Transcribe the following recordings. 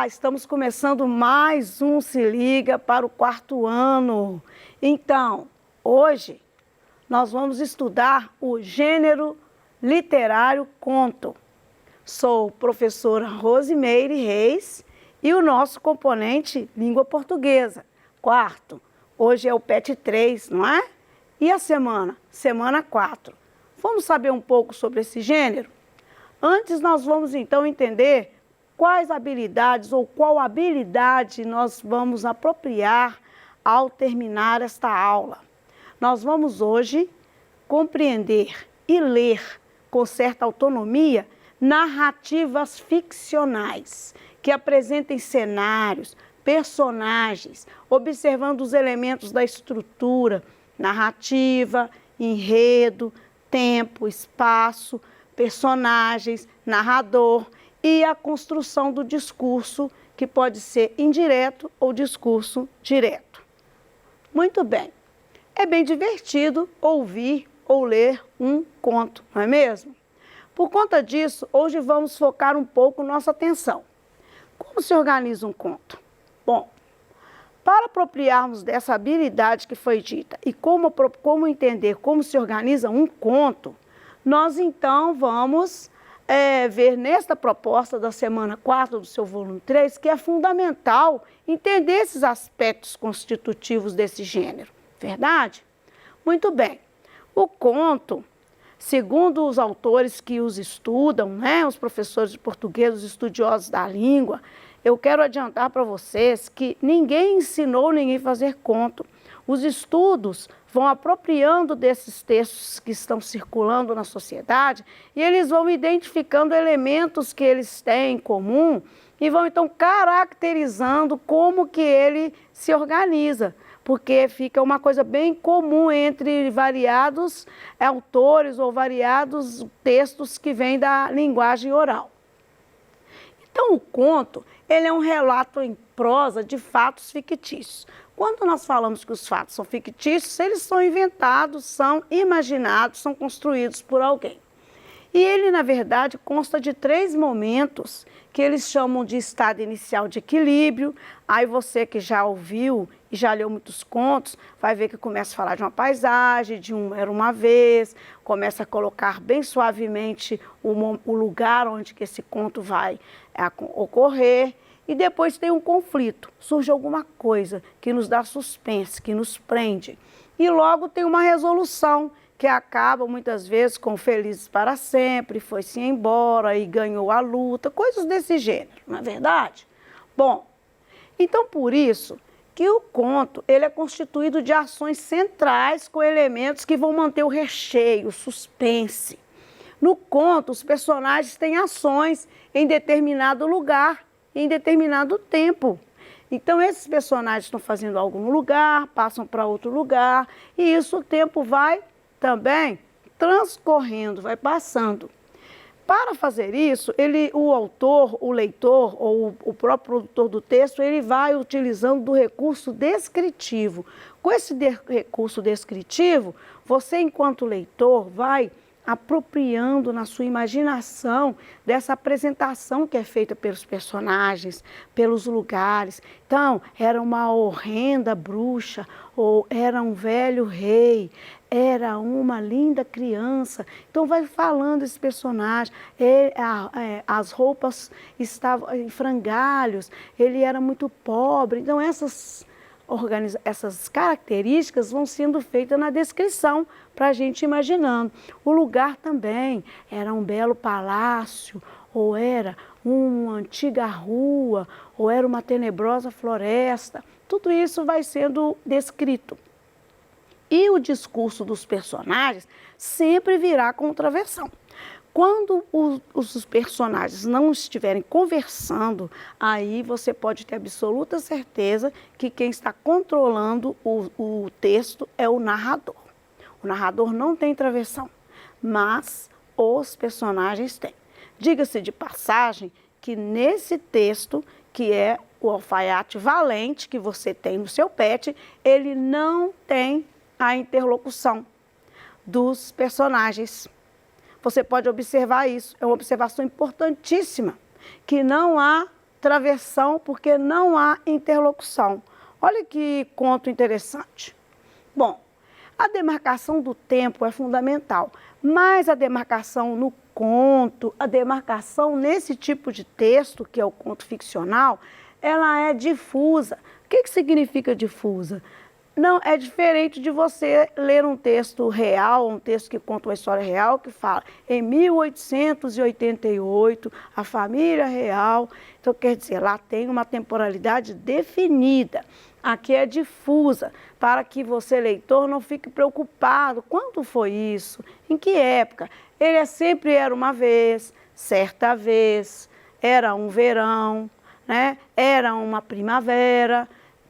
estamos começando mais um Se Liga para o 4º ano. Então, hoje nós vamos estudar o gênero literário conto. Sou professora Rosimeire Reis e o nosso componente língua portuguesa, 4º. Hoje é o PET 3, não é? E a semana? Semana 4. Vamos saber um pouco sobre esse gênero? Antes nós vamos então entender quais habilidades ou qual habilidade nós vamos apropriar ao terminar esta aula. Nós vamos hoje compreender e ler com certa autonomia narrativas ficcionais que apresentem cenários, personagens, observando os elementos da estrutura, narrativa, enredo, tempo, espaço, personagens, narrador e a construção do discurso, que pode ser indireto ou discurso direto. Muito bem. É bem divertido ouvir ou ler um conto, não é mesmo? Por conta disso, hoje vamos focar um pouco nossa atenção. Como se organiza um conto? Bom, para apropriarmos dessa habilidade que foi dita e como entender como se organiza um conto, nós então vamos ver nesta proposta da semana 4 do seu volume 3 que é fundamental entender esses aspectos constitutivos desse gênero, verdade? Muito bem. O conto, segundo os autores que os estudam, né, os professores de português, os estudiosos da língua, eu quero adiantar para vocês que ninguém ensinou ninguém a fazer conto. Os estudos vão apropriando desses textos que estão circulando na sociedade e eles vão identificando elementos que eles têm em comum e vão então caracterizando como que ele se organiza, porque fica uma coisa bem comum entre variados autores ou variados textos que vêm da linguagem oral. Então, o conto, ele é um relato em prosa de fatos fictícios. Quando nós falamos que os fatos são fictícios, eles são inventados, são imaginados, são construídos por alguém. E ele, na verdade, consta de 3 momentos que eles chamam de estado inicial de equilíbrio. Aí você que já ouviu e já leu muitos contos, vai ver que começa a falar de uma paisagem, de um era uma vez, começa a colocar bem suavemente o lugar onde que esse conto vai ocorrer. E depois tem um conflito, surge alguma coisa que nos dá suspense, que nos prende. E logo tem uma resolução, que acaba muitas vezes com felizes para sempre, foi-se embora e ganhou a luta, coisas desse gênero, não é verdade? Bom, então por isso que o conto ele é constituído de ações centrais com elementos que vão manter o recheio, o suspense. No conto, os personagens têm ações em determinado lugar, em determinado tempo. Então, esses personagens estão fazendo algo no lugar, passam para outro lugar, e isso o tempo vai também transcorrendo, vai passando. Para fazer isso, o autor, o leitor ou o próprio produtor do texto, ele vai utilizando do recurso descritivo. Com esse recurso descritivo, você, enquanto leitor, vai apropriando na sua imaginação dessa apresentação que é feita pelos personagens, pelos lugares. Então, era uma horrenda bruxa, ou era um velho rei, era uma linda criança. Então, vai falando esse personagem, as roupas estavam em frangalhos, ele era muito pobre. Então, essas características vão sendo feitas na descrição, para a gente imaginando. O lugar também era um belo palácio, ou era uma antiga rua, ou era uma tenebrosa floresta. Tudo isso vai sendo descrito. E o discurso dos personagens sempre virá contraversão. Quando os personagens não estiverem conversando, aí você pode ter absoluta certeza que quem está controlando o texto é o narrador. O narrador não tem travessão, mas os personagens têm. Diga-se de passagem que nesse texto, que é o alfaiate valente que você tem no seu PET, ele não tem a interlocução dos personagens. Você pode observar isso, é uma observação importantíssima, que não há travessão porque não há interlocução. Olha que conto interessante. Bom, a demarcação do tempo é fundamental, mas a demarcação no conto, a demarcação nesse tipo de texto, que é o conto ficcional, ela é difusa. O que significa difusa? Não, é diferente de você ler um texto real, um texto que conta uma história real, que fala em 1888, a família real. Então, quer dizer, lá tem uma temporalidade definida. Aqui é difusa, para que você, leitor, não fique preocupado. Quando foi isso? Em que época? Ele sempre era uma vez, certa vez, era um verão, né? Era uma primavera,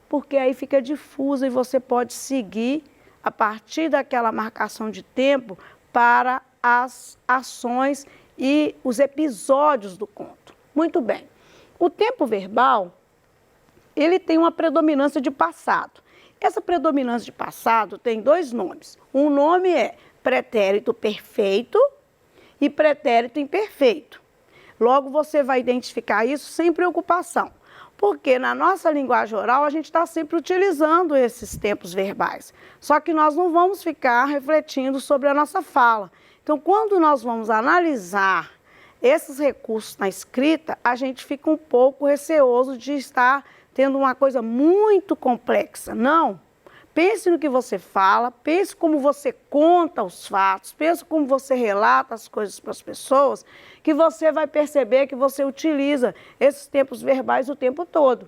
porque aí fica difusa e você pode seguir a partir daquela marcação de tempo para as ações e os episódios do conto. Muito bem. O tempo verbal, ele tem uma predominância de passado. Essa predominância de passado tem dois nomes. Um nome é pretérito perfeito e pretérito imperfeito. Logo você vai identificar isso sem preocupação. Porque na nossa linguagem oral a gente está sempre utilizando esses tempos verbais. Só que nós não vamos ficar refletindo sobre a nossa fala. Então, quando nós vamos analisar esses recursos na escrita, a gente fica um pouco receoso de estar tendo uma coisa muito complexa. Não. Pense no que você fala, pense como você conta os fatos, pense como você relata as coisas para as pessoas, que você vai perceber que você utiliza esses tempos verbais o tempo todo.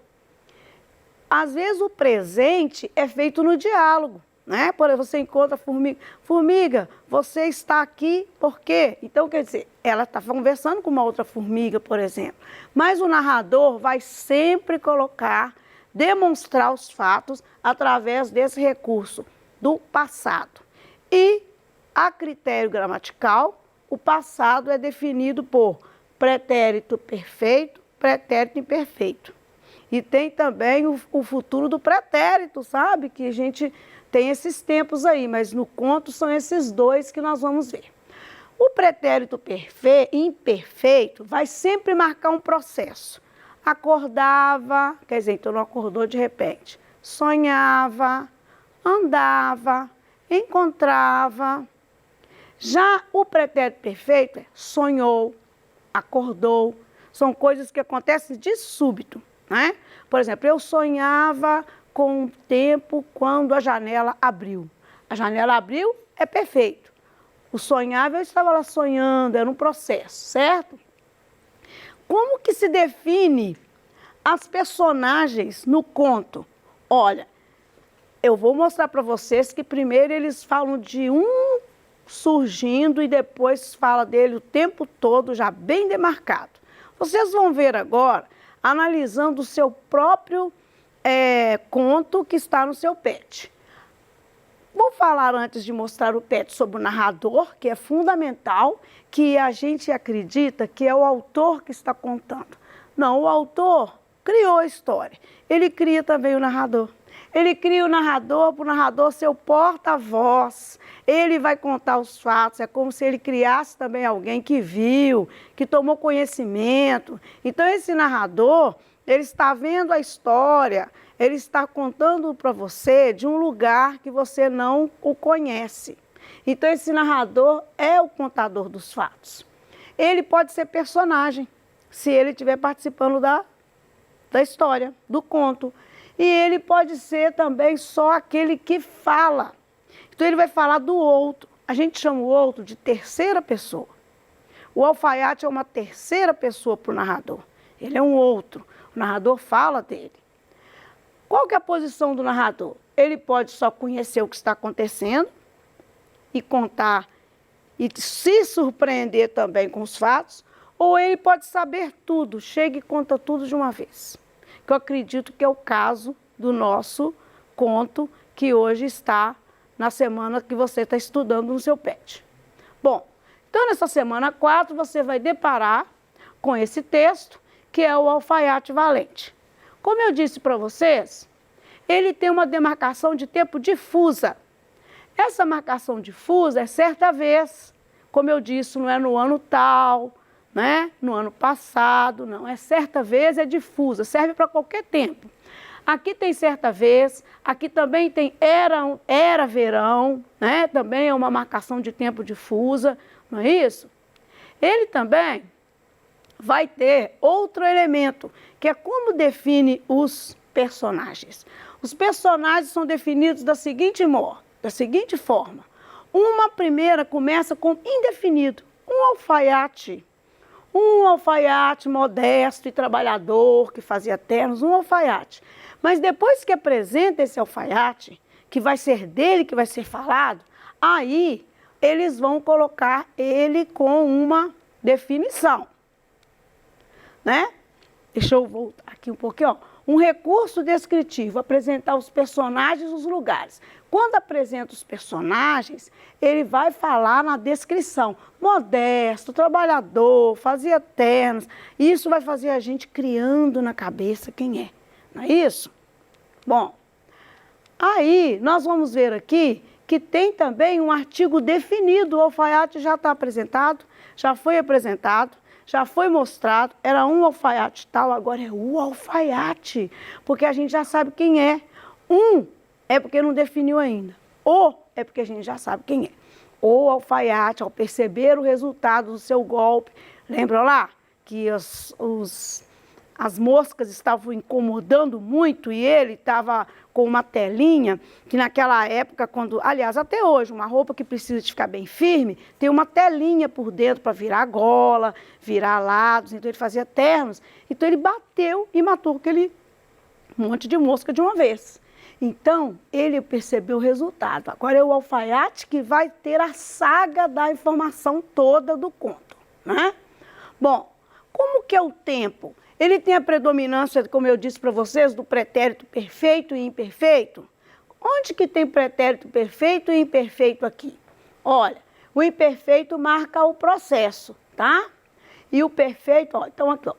Às vezes o presente é feito no diálogo, né? Por exemplo, você encontra a formiga. Formiga, você está aqui por quê? Então, quer dizer, ela está conversando com uma outra formiga, por exemplo. Mas o narrador vai sempre demonstrar os fatos através desse recurso do passado. E, a critério gramatical, o passado é definido por pretérito perfeito, pretérito imperfeito. E tem também o futuro do pretérito, sabe? Que a gente tem esses tempos aí, mas no conto são esses dois que nós vamos ver. O pretérito imperfeito vai sempre marcar um processo. Acordava, quer dizer, então não acordou de repente. Sonhava, andava, encontrava. Já o pretérito perfeito é sonhou, acordou. São coisas que acontecem de súbito, né? Por exemplo, eu sonhava com o tempo quando a janela abriu. A janela abriu é perfeito. O sonhava, eu estava lá sonhando, era um processo, certo? Como que se define as personagens no conto? Olha, eu vou mostrar para vocês que primeiro eles falam de um surgindo e depois fala dele o tempo todo, já bem demarcado. Vocês vão ver agora, analisando o seu próprio conto que está no seu PET. Vou falar antes de mostrar o PET sobre o narrador, que é fundamental, que a gente acredita que é o autor que está contando. Não, o autor criou a história. Ele cria também o narrador. Ele cria o narrador para o narrador ser o porta-voz. Ele vai contar os fatos. É como se ele criasse também alguém que viu, que tomou conhecimento. Então, esse narrador, ele está vendo a história, ele está contando para você de um lugar que você não o conhece. Então, esse narrador é o contador dos fatos. Ele pode ser personagem, se ele estiver participando da história, do conto. E ele pode ser também só aquele que fala. Então, ele vai falar do outro. A gente chama o outro de terceira pessoa. O alfaiate é uma terceira pessoa para o narrador. Ele é um outro. O narrador fala dele. Qual que é a posição do narrador? Ele pode só conhecer o que está acontecendo e contar e se surpreender também com os fatos, ou ele pode saber tudo, chega e conta tudo de uma vez. Que eu acredito que é o caso do nosso conto, que hoje está na semana que você está estudando no seu PET. Bom, então nessa semana 4 você vai deparar com esse texto, que é o alfaiate valente. Como eu disse para vocês, ele tem uma demarcação de tempo difusa. Essa marcação difusa é certa vez, como eu disse, não é no ano tal, né? No ano passado, não. É certa vez, é difusa, serve para qualquer tempo. Aqui tem certa vez, aqui também tem era verão, né? Também é uma marcação de tempo difusa, não é isso? Ele também vai ter outro elemento, que é como define os personagens. Os personagens são definidos da seguinte forma. Uma primeira começa com indefinido, um alfaiate modesto e trabalhador que fazia ternos, um alfaiate. Mas depois que apresenta esse alfaiate, que vai ser dele que vai ser falado, aí eles vão colocar ele com uma definição, né? Deixa eu voltar aqui um pouquinho, ó. Um recurso descritivo, apresentar os personagens e os lugares. Quando apresenta os personagens, ele vai falar na descrição. Modesto, trabalhador, fazia ternos. Isso vai fazer a gente criando na cabeça quem é. Não é isso? Bom, aí nós vamos ver aqui que tem também um artigo definido. O alfaiate já está apresentado, já foi apresentado, já foi mostrado. Era um alfaiate tal, agora é o alfaiate, porque a gente já sabe quem é. Um é porque não definiu ainda. O é porque a gente já sabe quem é. O alfaiate, ao perceber o resultado do seu golpe, lembra lá que as moscas estavam incomodando muito e ele estava com uma telinha, que naquela época, aliás, até hoje, uma roupa que precisa de ficar bem firme, tem uma telinha por dentro para virar gola, virar lados, então ele fazia ternos. Então ele bateu e matou aquele monte de mosca de uma vez. Então, ele percebeu o resultado. Agora é o alfaiate que vai ter a saga da informação toda do conto, né? Bom, como que é o tempo? Ele tem a predominância, como eu disse para vocês, do pretérito perfeito e imperfeito. Onde que tem pretérito perfeito e imperfeito aqui? Olha, o imperfeito marca o processo, tá? E o perfeito, ó, então aqui, ó,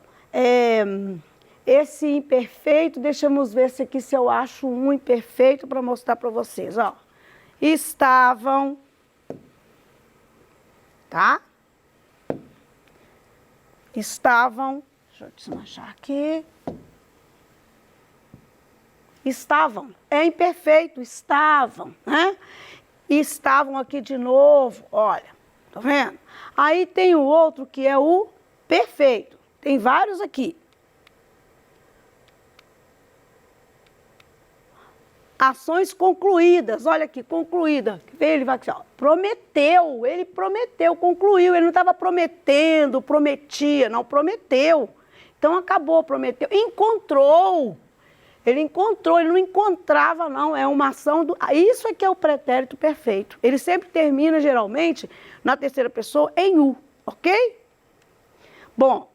esse imperfeito, deixamos ver se aqui se eu acho um imperfeito para mostrar para vocês, ó. Estavam, tá? Estavam, deixa eu desmanchar aqui. Estavam, é imperfeito, estavam, né? Estavam aqui de novo, olha, tá vendo? Aí tem o outro que é o perfeito, tem vários aqui. Ações concluídas, olha aqui, concluída. Ele vai aqui, ó, prometeu, ele prometeu, concluiu. Ele não estava prometendo, prometia, não, prometeu. Então acabou, prometeu. Encontrou. Ele encontrou, ele não encontrava, não. É uma ação do. Isso é que é o pretérito perfeito. Ele sempre termina, geralmente, na terceira pessoa, em U, ok? Bom.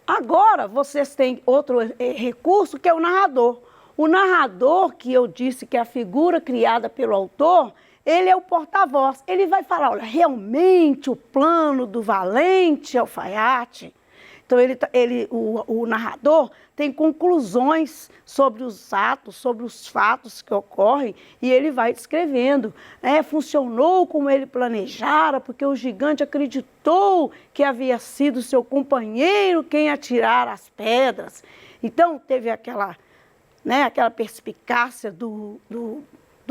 Agora, vocês têm outro recurso, que é o narrador. O narrador, que eu disse que é a figura criada pelo autor, ele é o porta-voz. Ele vai falar, olha, realmente o plano do valente alfaiate. Então, o narrador tem conclusões sobre os atos, sobre os fatos que ocorrem, e ele vai descrevendo. Funcionou como ele planejara, porque o gigante acreditou que havia sido seu companheiro quem atirara as pedras. Então, teve aquela perspicácia do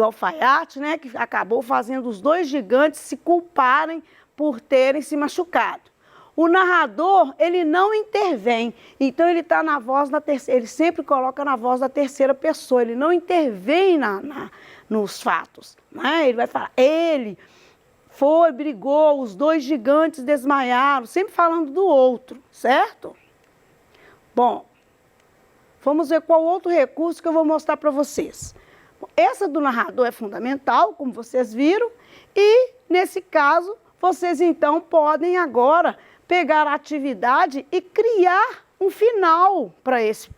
alfaiate, né, que acabou fazendo os dois gigantes se culparem por terem se machucado. O narrador, ele não intervém, então ele está na voz da terceira, ele sempre coloca na voz da terceira pessoa, ele não intervém nos fatos, né? Ele vai falar, ele foi, brigou, os dois gigantes desmaiaram, sempre falando do outro, certo? Bom, vamos ver qual outro recurso que eu vou mostrar para vocês. Essa do narrador é fundamental, como vocês viram, e nesse caso, vocês então podem agora pegar a atividade e criar um final para esse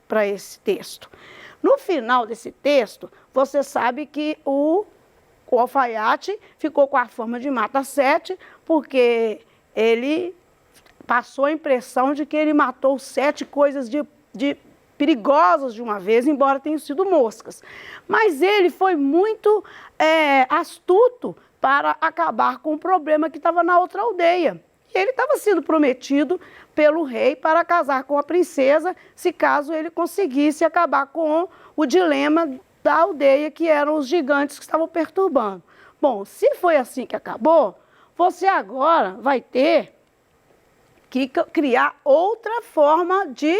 texto. No final desse texto, você sabe que o alfaiate ficou com a forma de mata 7, porque ele passou a impressão de que ele matou 7 coisas de perigosas de uma vez, embora tenham sido moscas. Mas ele foi muito astuto para acabar com o problema que estava na outra aldeia. E ele estava sendo prometido pelo rei para casar com a princesa, se caso ele conseguisse acabar com o dilema da aldeia, que eram os gigantes que estavam perturbando. Bom, se foi assim que acabou, você agora vai ter que criar outra forma de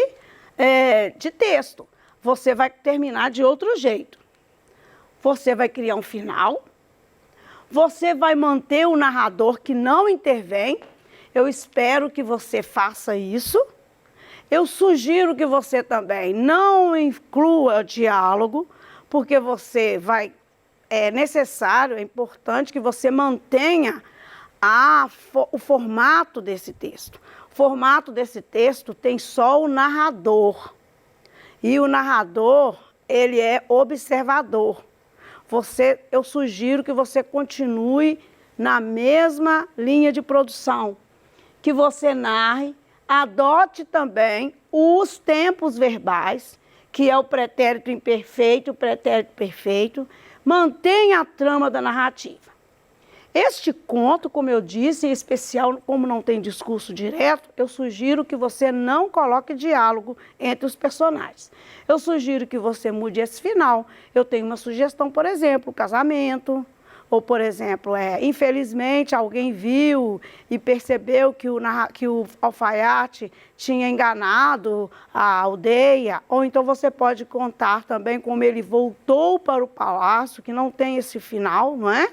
texto. Você vai terminar de outro jeito. Você vai criar um final, você vai manter o narrador que não intervém. Eu espero que você faça isso. Eu sugiro que você também não inclua diálogo, porque é necessário, é importante que você mantenha o formato desse texto. O formato desse texto tem só o narrador. E o narrador, ele é observador. Eu sugiro que você continue na mesma linha de produção, que você narre, adote também os tempos verbais, que é o pretérito imperfeito, o pretérito perfeito, mantenha a trama da narrativa. Este conto, como eu disse, em especial, como não tem discurso direto, eu sugiro que você não coloque diálogo entre os personagens. Eu sugiro que você mude esse final. Eu tenho uma sugestão, por exemplo, casamento, ou, por exemplo, infelizmente alguém viu e percebeu que o alfaiate tinha enganado a aldeia, ou então você pode contar também como ele voltou para o palácio, que não tem esse final, não é?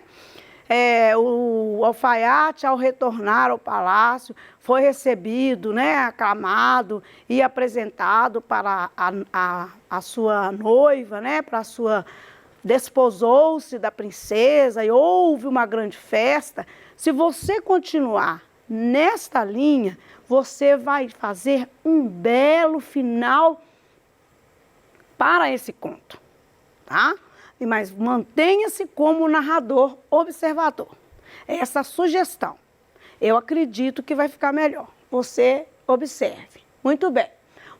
O alfaiate, ao retornar ao palácio, foi recebido, né, aclamado e apresentado para a sua noiva, né, para a sua... desposou-se da princesa e houve uma grande festa. Se você continuar nesta linha, você vai fazer um belo final para esse conto, tá? Mas mantenha-se como narrador observador. Essa sugestão, eu acredito que vai ficar melhor. Você observe. Muito bem.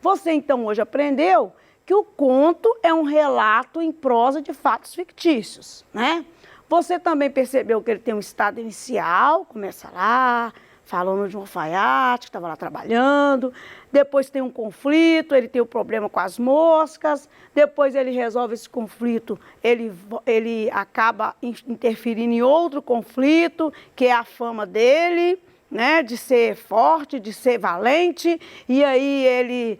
Você então hoje aprendeu que o conto é um relato em prosa de fatos fictícios, né? Você também percebeu que ele tem um estado inicial, começa lá, falando de um alfaiate que estava lá trabalhando, depois tem um conflito, ele tem o problema com as moscas, depois ele resolve esse conflito, ele acaba interferindo em outro conflito, que é a fama dele, né, de ser forte, de ser valente, e aí ele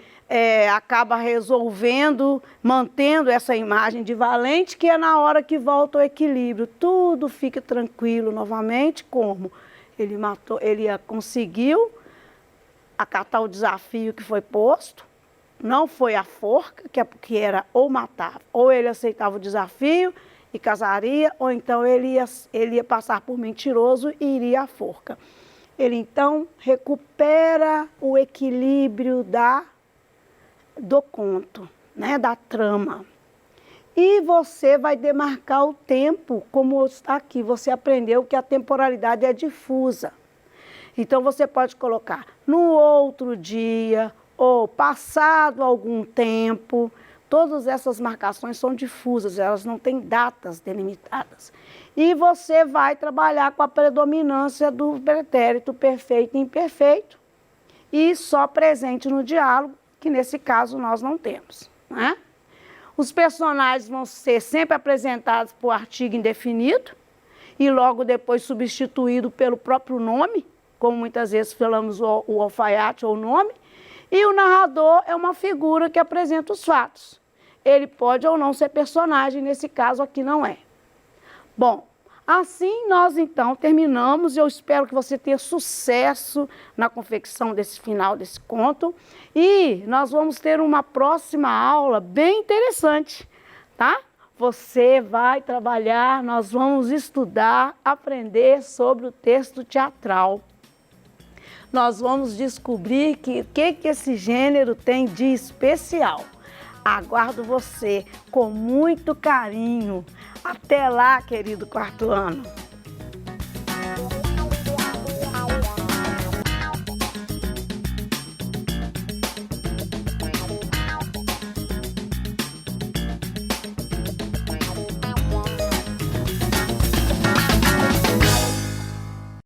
acaba resolvendo, mantendo essa imagem de valente, que é na hora que volta o equilíbrio, tudo fica tranquilo novamente, como ele conseguiu acatar o desafio que foi posto, não foi a forca, que era ou matava, ou ele aceitava o desafio e casaria, ou então ele ia passar por mentiroso e iria à forca. Ele então recupera o equilíbrio do conto, né, da trama. E você vai demarcar o tempo, como está aqui. Você aprendeu que a temporalidade é difusa. Então você pode colocar no outro dia ou passado algum tempo. Todas essas marcações são difusas, elas não têm datas delimitadas. E você vai trabalhar com a predominância do pretérito perfeito e imperfeito e só presente no diálogo, que nesse caso nós não temos, né? Os personagens vão ser sempre apresentados por artigo indefinido e logo depois substituído pelo próprio nome, como muitas vezes falamos o alfaiate ou o nome, e o narrador é uma figura que apresenta os fatos. Ele pode ou não ser personagem, nesse caso aqui não é. Bom, assim nós então terminamos e eu espero que você tenha sucesso na confecção desse final desse conto e nós vamos ter uma próxima aula bem interessante, tá? Você vai trabalhar, nós vamos estudar, aprender sobre o texto teatral. Nós vamos descobrir o que esse gênero tem de especial. Aguardo você com muito carinho. Até lá, querido quarto ano.